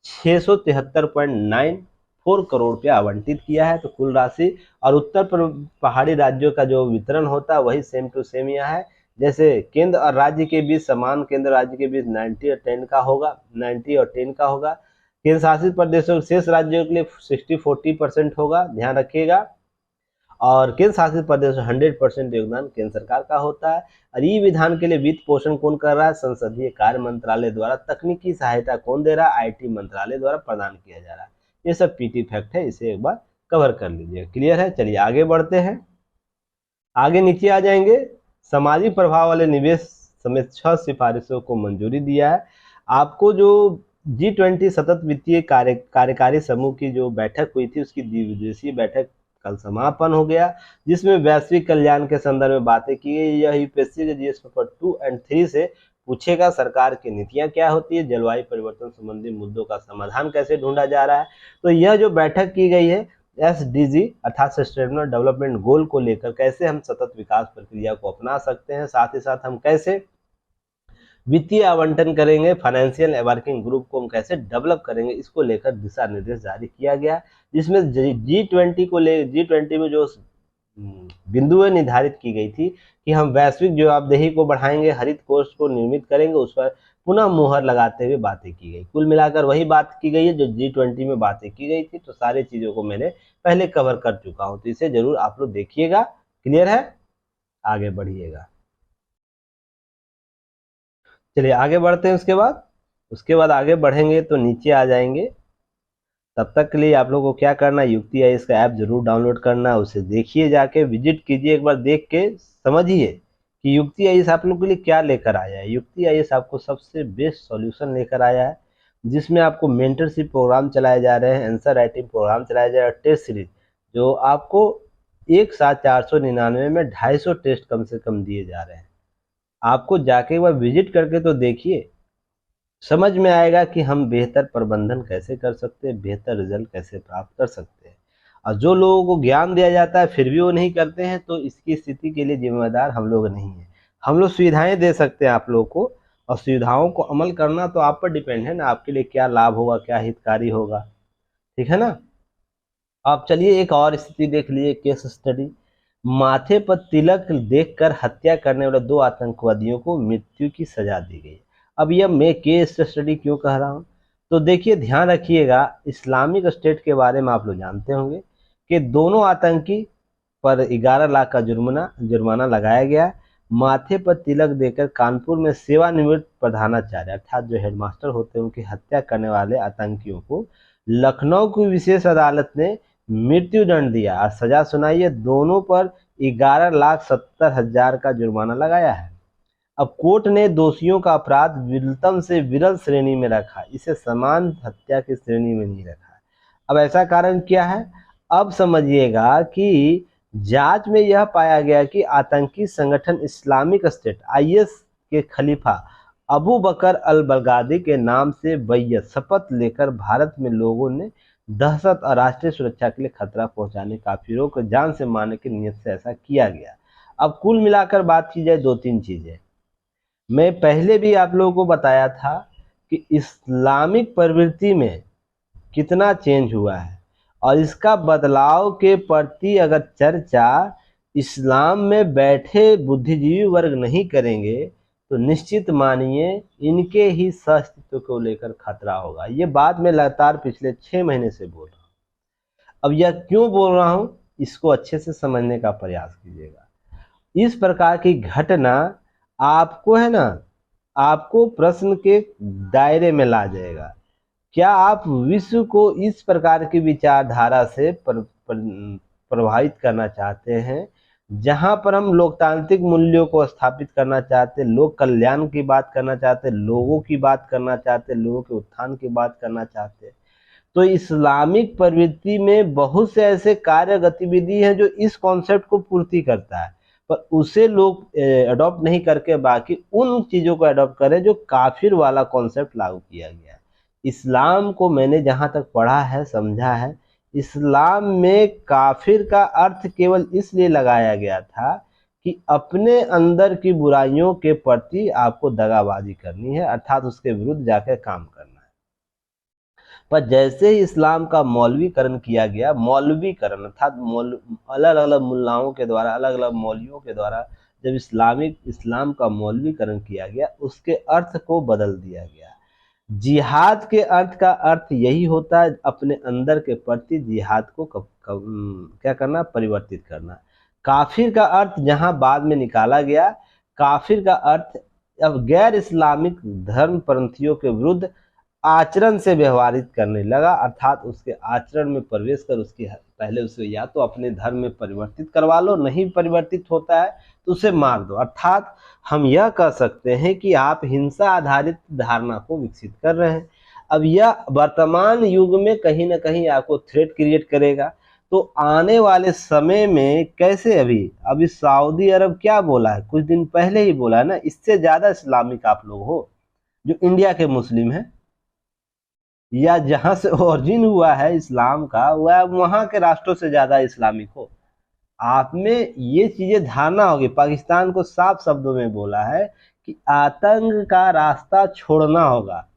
Speaker 1: 673.94 करोड़ रुपया आवंटित किया है। तो कुल राशि और उत्तर पहाड़ी राज्यों का जो वितरण होता है वही सेम टू सेम यहाँ है। जैसे केंद्र और राज्य के बीच समान, केंद्र राज्य के बीच 90 और 10 का होगा, 90 और 10 का होगा। केंद्र शासित प्रदेशों शेष राज्यों के लिए 60-40% होगा, ध्यान रखिएगा। और केंद्र शासित प्रदेश 100% योगदान केंद्र सरकार का होता है। और ई विधान के लिए वित्त पोषण कौन कर रहा है? संसदीय कार्य मंत्रालय द्वारा। तकनीकी सहायता कौन दे रहा है? आईटी मंत्रालय द्वारा प्रदान किया जा रहा है। ये सब पीटी फैक्ट है, इसे एक बार कवर कर लीजिए। क्लियर है? चलिए आगे बढ़ते हैं। आगे नीचे आ जाएंगे। सामाजिक प्रभाव वाले निवेश समेत 6 सिफारिशों को मंजूरी दिया है। आपको जो G20 सतत वित्तीय कार्यकारी समूह की जो बैठक हुई थी उसकी द्विदिवसीय बैठक कल समापन हो गया, जिसमें वैश्विक कल्याण के संदर्भ में बातें की गई। यह यूपीएससी के जीएस पेपर 2 और 3 से पूछेगा सरकार की नीतियां क्या होती है, जलवायु परिवर्तन संबंधी मुद्दों का समाधान कैसे ढूंढा जा रहा है। तो यह जो बैठक की गई है SDG अर्थात सस्टेनेबल डेवलपमेंट गोल को लेकर, कैसे हम सतत विकास प्रक्रिया को अपना सकते हैं, साथ ही साथ हम कैसे वित्तीय आवंटन करेंगे, फाइनेंशियल वर्किंग ग्रुप को हम कैसे डेवलप करेंगे, इसको लेकर दिशा निर्देश जारी किया गया। जिसमें G20 में जो बिंदुएं निर्धारित की गई थी कि हम वैश्विक जवाबदेही को बढ़ाएंगे, हरित कोष को निर्मित करेंगे, उस पर पुनः मुहर लगाते हुए बातें की गई। कुल मिलाकर वही बात की गई है जो G20 में बातें की गई थी। तो सारी चीजों को मैंने पहले कवर कर चुका हूं, तो इसे जरूर आप लोग देखिएगा। क्लियर है? आगे बढ़िएगा। चलिए आगे बढ़ते हैं। उसके बाद आगे बढ़ेंगे तो नीचे आ जाएंगे। तब तक के लिए आप लोगों को क्या करना है, युक्ति आईएएस का ऐप जरूर डाउनलोड करना है, उसे देखिए, जाके विजिट कीजिए, एक बार देख के समझिए कि युक्ति आईएएस आप लोगों के लिए क्या लेकर आया है। युक्ति आईएएस आपको सबसे बेस्ट सॉल्यूशन लेकर आया है, जिसमें आपको मेंटरशिप प्रोग्राम चलाए जा रहे हैं, आंसर राइटिंग प्रोग्राम चलाया जा रहा है, टेस्ट सीरीज जो आपको एक साथ 499 में 250 टेस्ट कम से कम दिए जा रहे हैं। आपको जाके एक बार विजिट करके तो देखिए, समझ में आएगा कि हम बेहतर प्रबंधन कैसे कर सकते हैं, बेहतर रिजल्ट कैसे प्राप्त कर सकते हैं। और जो लोगों को ज्ञान दिया जाता है फिर भी वो नहीं करते हैं, तो इसकी स्थिति के लिए जिम्मेदार हम लोग नहीं हैं। हम लोग सुविधाएं दे सकते हैं आप लोगों को, और सुविधाओं को अमल करना तो आप पर डिपेंड है ना, आपके लिए क्या लाभ होगा, क्या हितकारी होगा। ठीक है ना? आप चलिए एक और स्थिति देख लीजिए, केस स्टडी। माथे पर तिलक देखकर हत्या करने वाले 2 आतंकवादियों को मृत्यु की सजा दी गई। अब यह मैं केस स्टडी क्यों कह रहा हूँ, तो देखिए ध्यान रखिएगा, इस्लामिक स्टेट के बारे में आप लोग जानते होंगे कि दोनों आतंकी पर 11 लाख का जुर्माना लगाया गया। माथे पर तिलक देकर कानपुर में सेवानिवृत्त प्रधानाचार्य अर्थात जो हेडमास्टर होते हैं उनकी हत्या करने वाले आतंकियों को लखनऊ की विशेष अदालत ने मृत्यु दंड दिया और सजा सुनाई है। दोनों पर 11,70,000 का जुर्माना लगाया है। अब कोर्ट ने दोषियों का अपराध विरलतम से विरल श्रेणी में रखा, इसे समान हत्या की श्रेणी में नहीं रखा। अब ऐसा कारण क्या है? अब समझिएगा कि जांच में यह पाया गया कि आतंकी संगठन इस्लामिक स्टेट IS के खलीफा अबू बकर अल बगदादी के नाम से बैयत शपथ लेकर भारत में लोगों ने दहशत और राष्ट्रीय सुरक्षा के लिए खतरा पहुंचाने काफिरों को जान से मारने की नीयत से ऐसा किया गया। अब कुल मिलाकर बात की जाए 2-3 चीजें, मैं पहले भी आप लोगों को बताया था कि इस्लामिक प्रवृत्ति में कितना चेंज हुआ है, और इसका बदलाव के प्रति अगर चर्चा इस्लाम में बैठे बुद्धिजीवी वर्ग नहीं करेंगे तो निश्चित मानिए इनके ही अस्तित्व को लेकर खतरा होगा। ये बात मैं लगातार पिछले 6 महीने से बोल रहा हूँ। अब यह क्यों बोल रहा हूँ, इसको अच्छे से समझने का प्रयास कीजिएगा। इस प्रकार की घटना आपको है ना, आपको प्रश्न के दायरे में ला जाएगा। क्या आप विश्व को इस प्रकार की विचारधारा से प्रभावित करना चाहते हैं, जहां पर हम लोकतांत्रिक मूल्यों को स्थापित करना चाहते हैं, लोक कल्याण की बात करना चाहते हैं, लोगों की बात करना चाहते हैं, लोगों के उत्थान की बात करना चाहते हैं? तो इस्लामिक प्रवृत्ति में बहुत से ऐसे कार्य गतिविधि हैं जो इस कॉन्सेप्ट को पूर्ति करता है, पर उसे लोग अडॉप्ट नहीं करके बाकी उन चीजों को अडॉप्ट करें जो काफिर वाला कॉन्सेप्ट लागू किया गया है। इस्लाम को मैंने जहां तक पढ़ा है, समझा है, इस्लाम में काफिर का अर्थ केवल इसलिए लगाया गया था कि अपने अंदर की बुराइयों के प्रति आपको दगाबाजी करनी है, अर्थात उसके विरुद्ध जाकर काम करना है। पर जैसे ही इस्लाम का मौलवीकरण किया गया, मौलवीकरण अर्थात अलग अलग मुल्लाओं के द्वारा, अलग अलग मौलवियों के द्वारा जब इस्लाम का मौलवीकरण किया गया, उसके अर्थ को बदल दिया गया। जिहाद के अर्थ का अर्थ यही होता है, अपने अंदर के प्रति जिहाद को क्या करना, परिवर्तित करना। काफिर का अर्थ जहां बाद में निकाला गया, काफिर का अर्थ अब गैर इस्लामिक धर्मपंथियों के विरुद्ध आचरण से व्यवहारित करने लगा, अर्थात उसके आचरण में प्रवेश कर पहले उसे या तो अपने धर्म में परिवर्तित करवा लो, नहीं परिवर्तित होता है तो उसे मार दो। अर्थात हम यह कह सकते हैं कि आप हिंसा आधारित धारणा को विकसित कर रहे हैं। अब यह वर्तमान युग में कहीं ना कहीं आपको थ्रेट क्रिएट करेगा। तो आने वाले समय में कैसे, अभी सऊदी अरब क्या बोला है, कुछ दिन पहले ही बोला है ना, इससे ज्यादा इस्लामिक आप लोग हो जो इंडिया के मुस्लिम हैं, या जहां से ओरिजिन हुआ है इस्लाम का, वह वहां के राष्ट्रों से ज्यादा इस्लामिक हो। आप में ये चीजें धारणा होगी। पाकिस्तान को साफ शब्दों में बोला है कि आतंक का रास्ता छोड़ना होगा।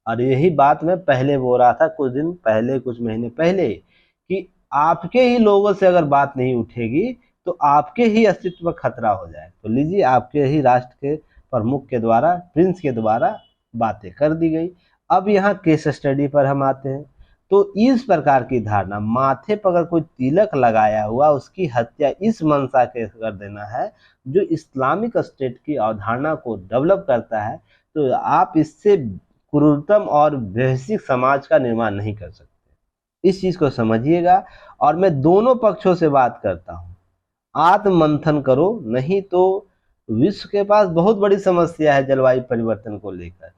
Speaker 1: और यही बात मैं पहले बोल रहा था, कुछ दिन पहले, कुछ महीने पहले, कि आपके ही लोगों से अगर बात नहीं उठेगी तो आपके ही अस्तित्व में खतरा हो जाए। तो लीजिए, आपके ही राष्ट्र के प्रमुख के द्वारा, प्रिंस के द्वारा बातें कर दी गई। अब यहाँ केस स्टडी पर हम आते हैं। तो इस प्रकार की धारणा, माथे पर अगर कोई तिलक लगाया हुआ, उसकी हत्या इस मंशा के कर देना है जो इस्लामिक स्टेट की अवधारणा को डेवलप करता है, तो आप इससे क्रूरतम और वैश्विक समाज का निर्माण नहीं कर सकते। इस चीज को समझिएगा। और मैं दोनों पक्षों से बात करता हूँ, आत्ममंथन करो, नहीं तो विश्व के पास बहुत बड़ी समस्या है जलवायु परिवर्तन को लेकर।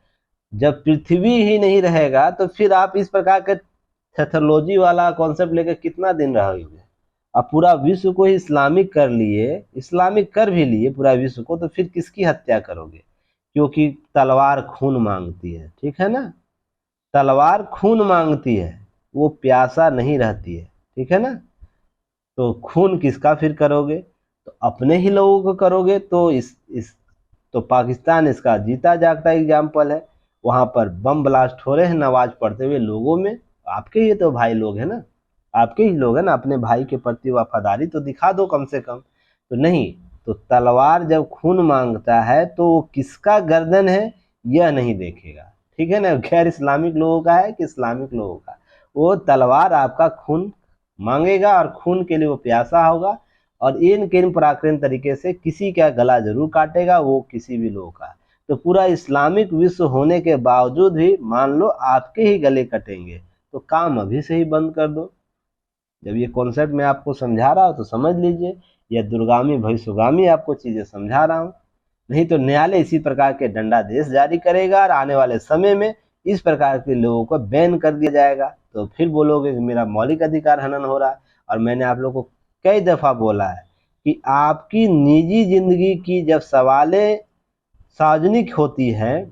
Speaker 1: जब पृथ्वी ही नहीं रहेगा तो फिर आप इस प्रकार के थेथोलॉजी वाला कॉन्सेप्ट लेकर कितना दिन रहोगे। अब पूरा विश्व को ही इस्लामिक कर लिए, इस्लामिक कर भी लिए पूरा विश्व को, तो फिर किसकी हत्या करोगे? क्योंकि तलवार खून मांगती है, ठीक है ना, तलवार खून मांगती है, वो प्यासा नहीं रहती है, ठीक है ना। तो खून किसका फिर करोगे? तो अपने ही लोगों को करोगे। तो तो पाकिस्तान इसका जीता जागता एग्जाम्पल है। वहां पर बम ब्लास्ट हो रहे हैं नमाज पढ़ते हुए लोगों में, आपके ही तो भाई लोग हैं ना, आपके ही लोग हैं ना। अपने भाई के प्रति वफादारी तो दिखा दो कम से कम। तो नहीं, तो तलवार जब खून मांगता है तो वो किसका गर्दन है यह नहीं देखेगा, ठीक है ना। गैर इस्लामिक लोगों का है कि इस्लामिक लोगों का, वो तलवार आपका खून मांगेगा और खून के लिए वो प्यासा होगा, और इन किन पराक्रम तरीके से किसी का गला जरूर काटेगा, वो किसी भी लोग का। तो पूरा इस्लामिक विश्व होने के बावजूद भी मान लो आपके ही गले कटेंगे, तो काम अभी से ही बंद कर दो। जब ये कॉन्सेप्ट मैं आपको समझा रहा हूँ तो समझ लीजिए, यह दुर्गामी भविष्यगामी आपको चीजें समझा रहा हूँ। नहीं तो न्यायालय इसी प्रकार के दंडादेश जारी करेगा और आने वाले समय में इस प्रकार के लोगों को बैन कर दिया जाएगा। तो फिर बोलोगे कि मेरा मौलिक अधिकार हनन हो रहा है। और मैंने आप लोगों को कई दफा बोला है कि आपकी निजी जिंदगी की जब सवालें सार्वजनिक होती है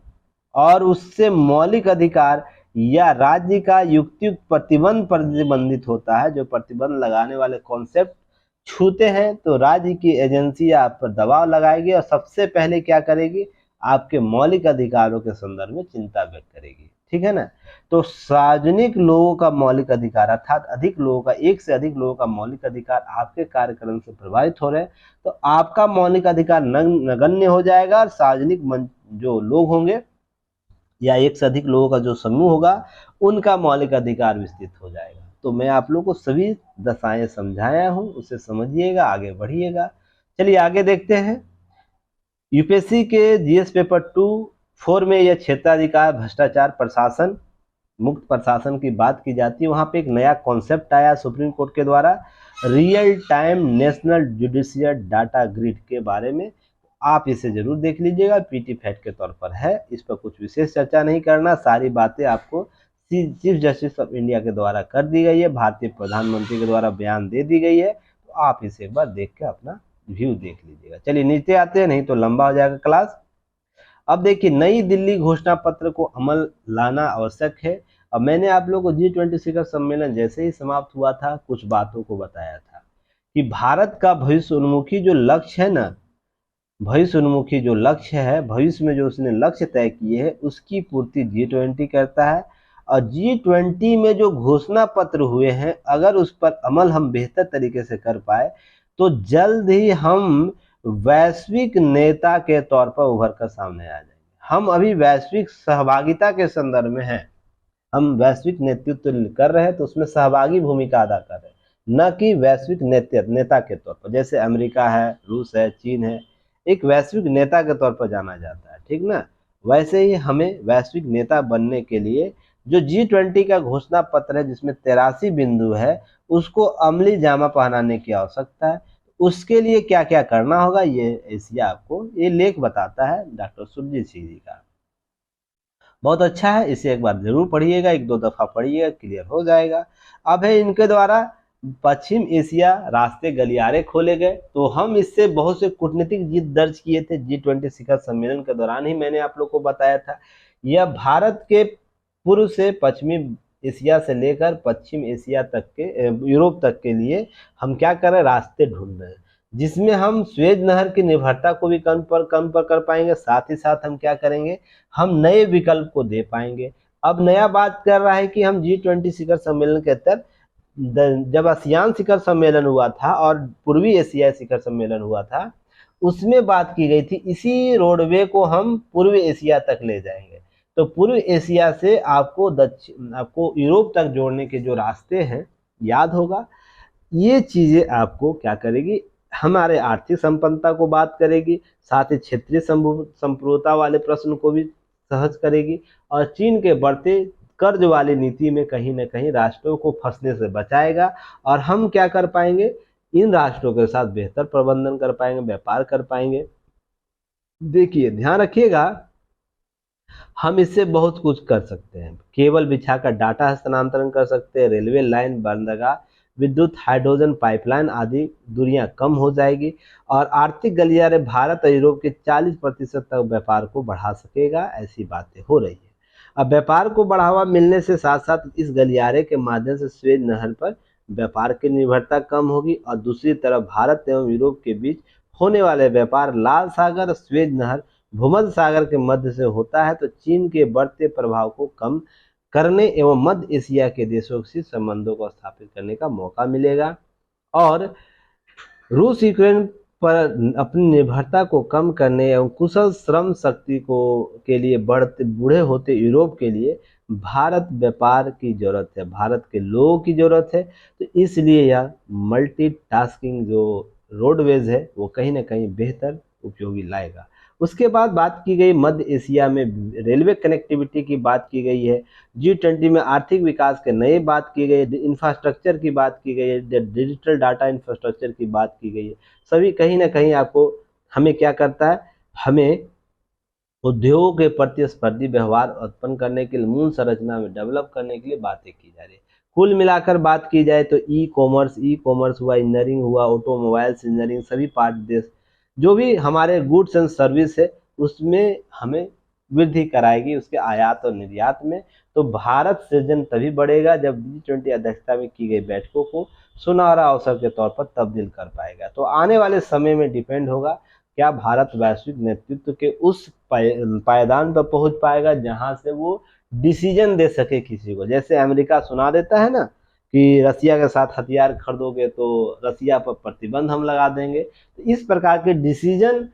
Speaker 1: और उससे मौलिक अधिकार या राज्य का युक्तियुक्त प्रतिबंधित होता है, जो प्रतिबंध लगाने वाले कॉन्सेप्ट छूते हैं, तो राज्य की एजेंसी आप पर दबाव लगाएगी और सबसे पहले क्या करेगी, आपके मौलिक अधिकारों के संदर्भ में चिंता व्यक्त करेगी, ठीक है ना। तो सार्वजनिक लोगों का मौलिक अधिकार, अर्थात अधिक लोगों का, एक से अधिक लोगों का मौलिक अधिकार आपके कार्यक्रम से प्रभावित हो रहे हैं, तो आपका मौलिक अधिकार नगण्य हो जाएगा और सार्वजनिक जो लोग होंगे या एक से अधिक लोगों का जो समूह होगा उनका मौलिक अधिकार विस्तृत हो जाएगा। तो मैं आप लोगों को सभी दशाएं समझाया हूं, उसे समझिएगा, आगे बढ़िएगा। चलिए आगे देखते हैं। यूपीएससी के जीएस पेपर 2-4 में यह क्षेत्राधिकार भ्रष्टाचार प्रशासन मुक्त प्रशासन की बात की जाती है। वहां पे एक नया कॉन्सेप्ट आया सुप्रीम कोर्ट के द्वारा, real time national judicial data grid के बारे में। आप इसे जरूर देख लीजिएगा, पीटी फैक्ट के तौर पर है, इस पर कुछ विशेष चर्चा नहीं करना। सारी बातें आपको चीफ जस्टिस ऑफ इंडिया के द्वारा कर दी गई है, भारतीय प्रधानमंत्री के द्वारा बयान दे दी गई है। तो आप इसे एक बार देख के अपना व्यू देख लीजिएगा। चलिए नीचे आते हैं, नहीं तो लंबा हो जाएगा क्लास। अब देखिए, नई दिल्ली घोषणा पत्र को अमल लाना आवश्यक है। अब मैंने आप लोगों को G20 शिखर सम्मेलन जैसे ही समाप्त हुआ था कुछ बातों को बताया था कि भारत का भविष्य उन्मुखी जो लक्ष्य है ना, भविष्य उन्मुखी जो लक्ष्य है, भविष्य में जो उसने लक्ष्य तय किए हैं उसकी पूर्ति G20 करता है। और G20 में जो घोषणा पत्र हुए हैं, अगर उस पर अमल हम बेहतर तरीके से कर पाए तो जल्द ही हम वैश्विक नेता के तौर पर उभर कर सामने आ जाएंगे। हम अभी वैश्विक सहभागिता के संदर्भ में हैं, हम वैश्विक नेतृत्व कर रहे हैं तो उसमें सहभागी भूमिका अदा कर रहे हैं, न कि वैश्विक नेता के तौर पर। जैसे अमेरिका है, रूस है, चीन है, एक वैश्विक नेता के तौर पर जाना जाता है, ठीक ना। वैसे ही हमें वैश्विक नेता बनने के लिए जो G20 का घोषणा पत्र है जिसमें 83 बिंदु है, उसको अमली जामा पहनाने की आवश्यकता है। उसके लिए क्या क्या करना होगा, ये एशिया आपको ये लेख बताता है डॉक्टर सुरजीत सिंह जी का। बहुत अच्छा है, इसे एक बार जरूर पढ़िएगा, एक दो दफा पढ़िएगा, क्लियर हो जाएगा। अब है इनके द्वारा पश्चिम एशिया रास्ते गलियारे खोले गए, तो हम इससे बहुत से कूटनीतिक जीत दर्ज किए थे। G20 शिखर सम्मेलन के दौरान ही मैंने आप लोग को बताया था। यह भारत के पूर्व से पश्चिमी एशिया से लेकर पश्चिम एशिया तक के यूरोप तक के लिए हम क्या कर रहे हैं, रास्ते ढूंढ रहे हैं, जिसमें हम स्वेज नहर की निर्भरता को भी कम पर कर पाएंगे। साथ ही साथ हम क्या करेंगे, हम नए विकल्प को दे पाएंगे। अब नया बात कर रहा है कि हम G20 शिखर सम्मेलन के तहत जब आसियान शिखर सम्मेलन हुआ था और पूर्वी एशिया शिखर सम्मेलन हुआ था, उसमें बात की गई थी इसी रोडवे को हम पूर्व एशिया तक ले जाएंगे। तो पूर्व एशिया से आपको यूरोप तक जोड़ने के जो रास्ते हैं, याद होगा, ये चीजें आपको क्या करेगी, हमारे आर्थिक संपन्नता को बात करेगी, साथ ही क्षेत्रीय संप्रभुता वाले प्रश्न को भी सहज करेगी, और चीन के बढ़ते कर्ज वाली नीति में कहीं ना कहीं राष्ट्रों को फंसने से बचाएगा, और हम क्या कर पाएंगे, इन राष्ट्रों के साथ बेहतर प्रबंधन कर पाएंगे, व्यापार कर पाएंगे। देखिए ध्यान रखिएगा, हम इससे बहुत कुछ कर सकते हैं। केबल बिछाकर डाटा हस्तांतरण कर सकते हैं, रेलवे लाइन, बंदरगाह, विद्युत, हाइड्रोजन पाइपलाइन आदि दूरियां कम हो जाएगी, और आर्थिक गलियारे भारत और यूरोप के 40% तक व्यापार को बढ़ा सकेगा। ऐसी बातें हो रही है। अब व्यापार को बढ़ावा मिलने से साथ साथ इस गलियारे के माध्यम से स्वेज नहर पर व्यापार की निर्भरता कम होगी, और दूसरी तरफ भारत एवं यूरोप के बीच होने वाले व्यापार लाल सागर, स्वेज नहर, भूमध्य सागर के मध्य से होता है, तो चीन के बढ़ते प्रभाव को कम करने एवं मध्य एशिया के देशों से संबंधों को स्थापित करने का मौका मिलेगा, और रूस यूक्रेन पर अपनी निर्भरता को कम करने एवं कुशल श्रम शक्ति को के लिए बूढ़े होते यूरोप के लिए भारत व्यापार की जरूरत है, भारत के लोगों की जरूरत है। तो इसलिए यह मल्टीटास्किंग जो रोडवेज है वो कहीं ना कहीं बेहतर उपयोगी लाएगा। उसके बाद बात की गई मध्य एशिया में रेलवे कनेक्टिविटी की बात की गई है। G20 में आर्थिक विकास के नए बात की गई है, इंफ्रास्ट्रक्चर की बात की गई है, डिजिटल डाटा इंफ्रास्ट्रक्चर की बात की गई है। सभी कहीं ना कहीं आपको हमें क्या करता है, हमें उद्योगों के प्रतिस्पर्धी व्यवहार उत्पन्न करने के लिए मूल संरचना में डेवलप करने के लिए बातें की जा रही है। कुल मिलाकर बात की जाए तो ई कॉमर्स हुआ, इंजीनियरिंग हुआ, ऑटोमोबाइल्स इंजीनियरिंग, सभी पार्ट देश जो भी हमारे गुड्स एंड सर्विस है उसमें हमें वृद्धि कराएगी, उसके आयात और निर्यात में। तो भारत सृजन तभी बढ़ेगा जब G20 अध्यक्षता में की गई बैठकों को सुनहरा अवसर के तौर पर तब्दील कर पाएगा। तो आने वाले समय में डिपेंड होगा क्या भारत वैश्विक नेतृत्व के उस पायदान पर पहुंच पाएगा जहां से वो डिसीजन दे सके किसी को। जैसे अमेरिका सुना देता है ना कि रसिया के साथ हथियार खरीदोगे तो रसिया पर प्रतिबंध हम लगा देंगे, तो इस प्रकार के डिसीजन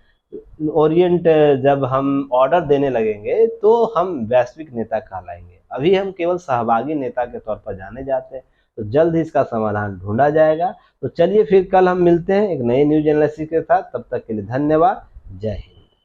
Speaker 1: ओरिएंट जब हम ऑर्डर देने लगेंगे तो हम वैश्विक नेता कहलाएंगे। अभी हम केवल सहभागी नेता के तौर पर जाने जाते हैं, तो जल्द ही इसका समाधान ढूंढा जाएगा। तो चलिए फिर कल हम मिलते हैं एक नए न्यूज एनालिसिस के साथ, तब तक के लिए धन्यवाद, जय हिंद।